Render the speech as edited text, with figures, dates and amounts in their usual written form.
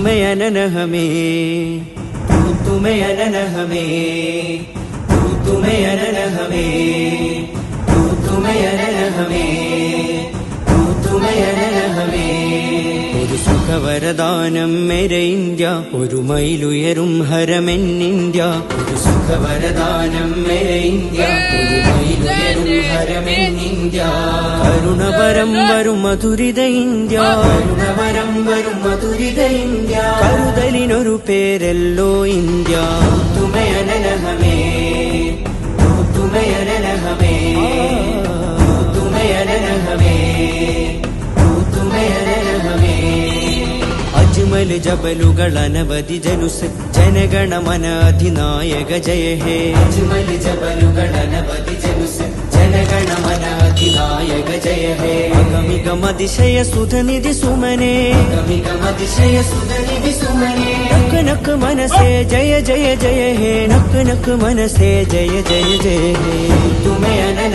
तुम्हें अनन हमें, तू तुम्हें अनन हमें, तू तुम्हें अनन हमें, तू तुम्हें अनन हमें, तू तुम्हें अनन हमें। ഒരു സുഖവരദാനം മേരെ ഇന്ത്യ, ഒരു മൈലുയരും ഹരമെൻ ഇന്ത്യ. ഒരു സുഖവരദാനം മേരെ ഇന്ത്യ, ഒരു മൈലുയരും ഹരമെൻ ഇന്ത്യ. കരുണവരം വരും മധുരിത ഇന്ത്യ, കരുണവരം വരും മധുരിത ഇന്ത്യ. കരുതലിനൊരു പേരല്ലോ ഇന്ത്യ. തുമേ അനന ഹമേ, തുമേ അനന ഹമേ, തുമേ അനന ഹമേ, തുമേ അനന ഹമേ. അജ്മൽ ജബലുകൾ അനവധി ജനുസ്, ജനഗണമന അധിനായക ജയ ഹേ. അജ്മൽ ജബലുകൾ അനവധി ജനുസ്, ജനഗണമന അധിനായക ജയ ഹേ. അഗമികമതിശയ സുധനിധി സുമനേ, അഗമികമതിശയ സുധനിധി സുമനേ. നക്ക് നക്ക് മനസേ ജയ ജയ ജയ ഹേ, നക്ക് നക്ക് മനസേ ജയ ജയ ജയ ഹേ. തുമേ അനന